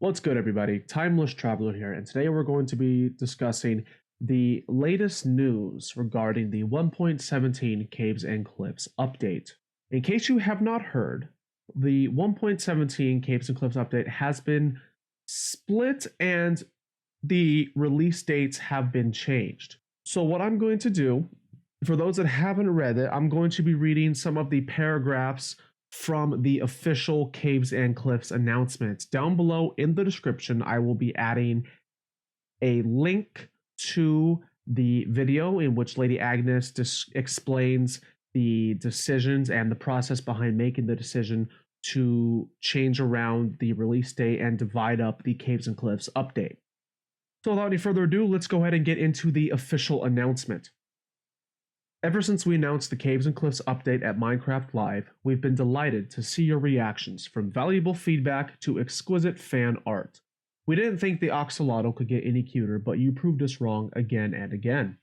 What's good, everybody? Timeless Traveler here, and today we're going to be discussing the latest news regarding the 1.17 Caves and Cliffs update. In case you have not heard, the 1.17 Caves and Cliffs update has been split and the release dates have been changed. So, what I'm going to do, for those that haven't read it, I'm going to be reading some of the paragraphs from the official Caves and Cliffs announcement. Down below in the description, I will be adding a link to the video in which Lady Agnes explains the decisions and the process behind making the decision to change around the release date and divide up the Caves and Cliffs update. So without any further ado, let's go ahead and get into the official announcement. Ever since we announced the Caves and Cliffs update at Minecraft Live, we've been delighted to see your reactions, from valuable feedback to exquisite fan art. We didn't think the Oxalotl could get any cuter, but you proved us wrong again and again.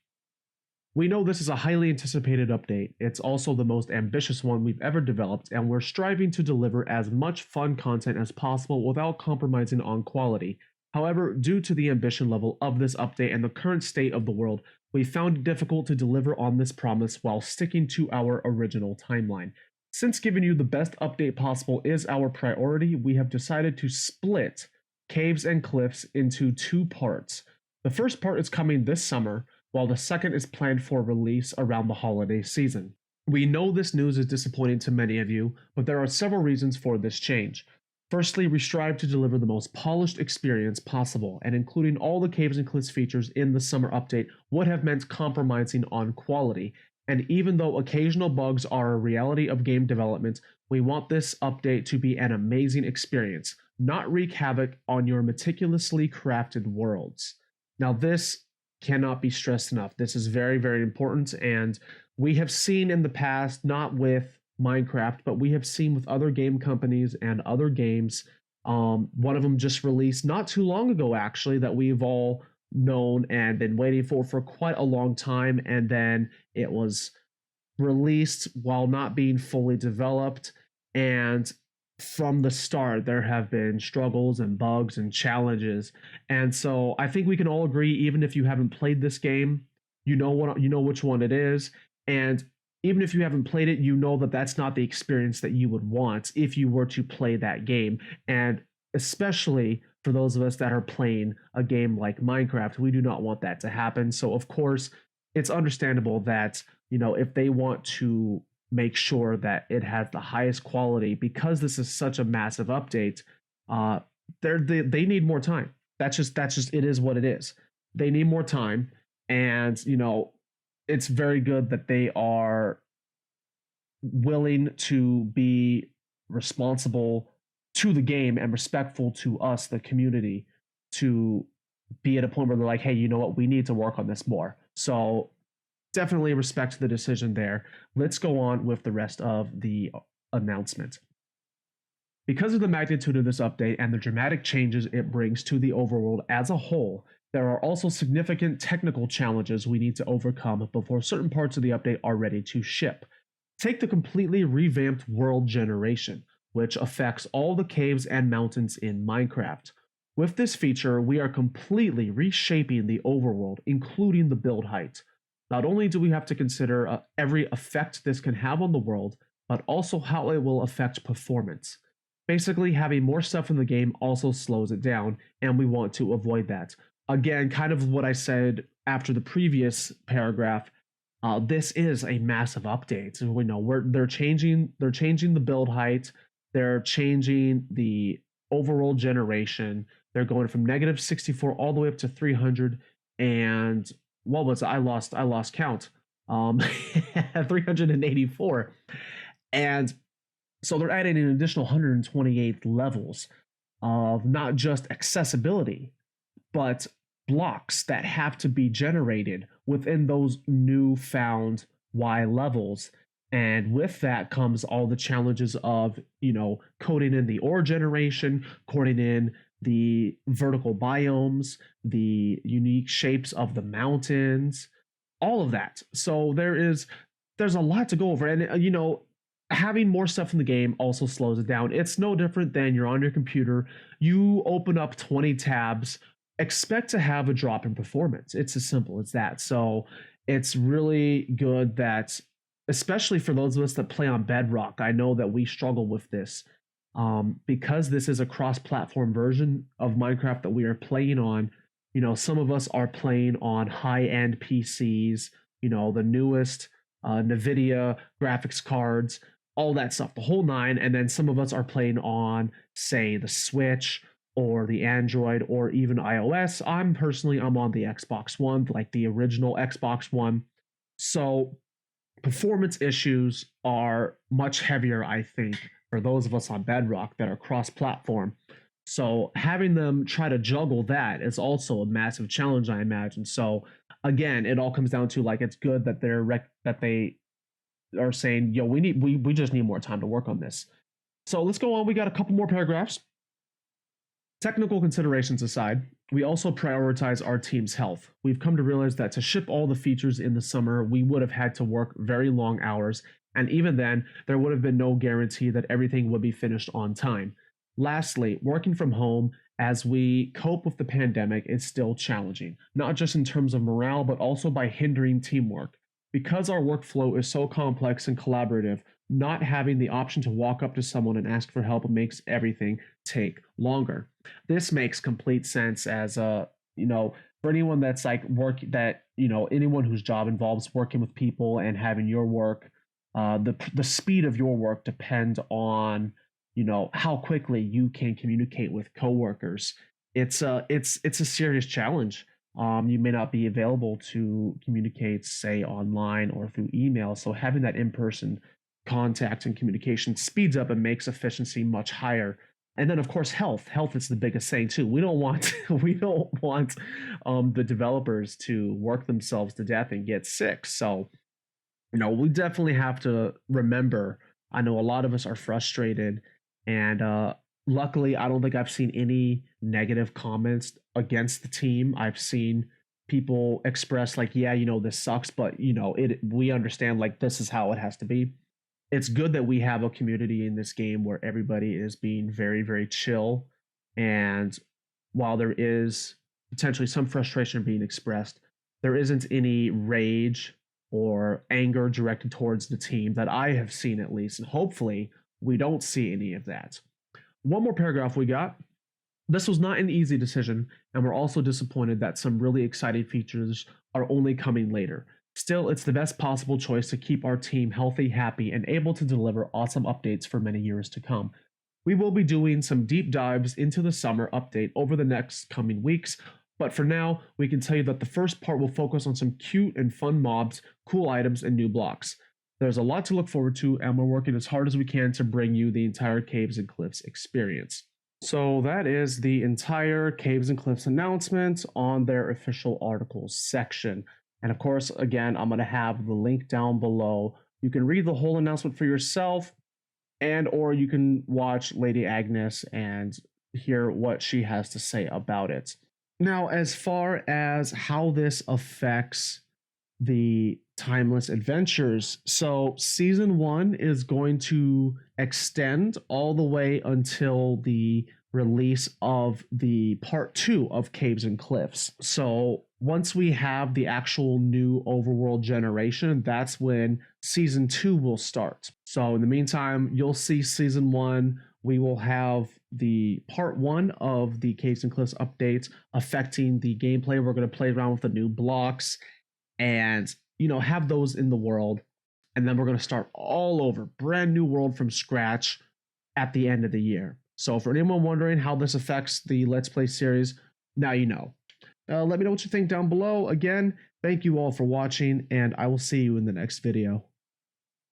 We know this is a highly anticipated update. It's also the most ambitious one we've ever developed, and we're striving to deliver as much fun content as possible without compromising on quality. However, due to the ambition level of this update and the current state of the world, we found it difficult to deliver on this promise while sticking to our original timeline. Since giving you the best update possible is our priority, we have decided to split Caves and Cliffs into two parts. The first part is coming this summer, while the second is planned for release around the holiday season. We know this news is disappointing to many of you, but there are several reasons for this change. Firstly, we strive to deliver the most polished experience possible, and including all the Caves and Cliffs features in the summer update would have meant compromising on quality. And even though occasional bugs are a reality of game development, we want this update to be an amazing experience, not wreak havoc on your meticulously crafted worlds. Now, this cannot be stressed enough. This is very, very important, and we have seen in the past, not with Minecraft, but we have seen with other game companies and other games. One of them just released not too long ago, actually, that we've all known and been waiting for quite a long time, and then it was released while not being fully developed. And from the start, there have been struggles and bugs and challenges. And so I think we can all agree, even if you haven't played this game, you know which one it is. And even if you haven't played it, you know that that's not the experience that you would want if you were to play that game. And especially for those of us that are playing a game like Minecraft, we do not want that to happen. So of course, it's understandable that, if they want to make sure that it has the highest quality, because this is such a massive update, they need more time. That's just it is what it is. They need more time, and it's very good that they are willing to be responsible to the game and respectful to us, the community, to be at a point where they're like, hey, you know what, we need to work on this more. So definitely respect the decision there. Let's go on with the rest of the announcement. Because of the magnitude of this update and the dramatic changes it brings to the overworld as a whole, there are also significant technical challenges we need to overcome before certain parts of the update are ready to ship. Take the completely revamped world generation, which affects all the caves and mountains in Minecraft. With this feature, we are completely reshaping the overworld, including the build height. Not only do we have to consider every effect this can have on the world, but also how it will affect performance. Basically, having more stuff in the game also slows it down, and we want to avoid that. Again, kind of what I said after the previous paragraph, this is a massive update. We know they're changing the build height, they're changing the overall generation. They're going from -64 all the way up to 300, and what was it? I lost count. 384, and so they're adding an additional 128 levels of not just accessibility, but blocks that have to be generated within those newfound Y levels. And with that comes all the challenges of, coding in the ore generation, coding in the vertical biomes, the unique shapes of the mountains, all of that. So there's a lot to go over. And, having more stuff in the game also slows it down. It's no different than you're on your computer, you open up 20 tabs, expect to have a drop in performance. It's as simple as that. So it's really good that, especially for those of us that play on Bedrock, I know that we struggle with this. Because this is a cross-platform version of Minecraft that we are playing on, some of us are playing on high-end PCs, the newest NVIDIA graphics cards, all that stuff, the whole nine. And then some of us are playing on, say, the Switch or the Android or even iOS. I'm on the Xbox One, like the original Xbox One. So performance issues are much heavier, I think, for those of us on Bedrock that are cross-platform. So having them try to juggle that is also a massive challenge, I imagine. So again, it all comes down to, like, it's good that they are saying, yo, we just need more time to work on this. So let's go on. We got a couple more paragraphs. Technical considerations aside, we also prioritize our team's health. We've come to realize that to ship all the features in the summer, we would have had to work very long hours, and even then, there would have been no guarantee that everything would be finished on time. Lastly, working from home as we cope with the pandemic is still challenging, not just in terms of morale, but also by hindering teamwork. Because our workflow is so complex and collaborative, not having the option to walk up to someone and ask for help makes everything take longer. This makes complete sense as for anyone that's like anyone whose job involves working with people and having your work, the speed of your work depend on how quickly you can communicate with coworkers. It's a serious challenge. You may not be available to communicate, say, online or through email. So having that in-person contact and communication speeds up and makes efficiency much higher. And then, of course, health is the biggest thing too. We don't want the developers to work themselves to death and get sick. So we definitely have to remember. I know a lot of us are frustrated, and luckily, I don't think I've seen any negative comments against the team. I've seen people express like, yeah, this sucks, but we understand, like, this is how it has to be. It's good that we have a community in this game where everybody is being very, very chill. And while there is potentially some frustration being expressed, there isn't any rage or anger directed towards the team that I have seen, at least. And hopefully, we don't see any of that. One more paragraph we got. This was not an easy decision, and we're also disappointed that some really exciting features are only coming later. Still, it's the best possible choice to keep our team healthy, happy, and able to deliver awesome updates for many years to come. We will be doing some deep dives into the summer update over the next coming weeks, but for now, we can tell you that the first part will focus on some cute and fun mobs, cool items, and new blocks. There's a lot to look forward to, and we're working as hard as we can to bring you the entire Caves and Cliffs experience. So that is the entire Caves and Cliffs announcement on their official articles section. And of course, again, I'm going to have the link down below. You can read the whole announcement for yourself, or you can watch Lady Agnes and hear what she has to say about it. Now, as far as how this affects the Timeless Adventures, so Season 1 is going to extend all the way until the release of the Part 2 of Caves and Cliffs. So once we have the actual new overworld generation, that's when Season 2 will start. So in the meantime, you'll see Season 1. We will have the Part 1 of the Caves and Cliffs updates affecting the gameplay. We're going to play around with the new blocks and have those in the world, and then we're going to start all over, brand new world from scratch at the end of the year. So for anyone wondering how this affects the Let's Play series, now you know. Let me know what you think down below. Again, thank you all for watching, and I will see you in the next video.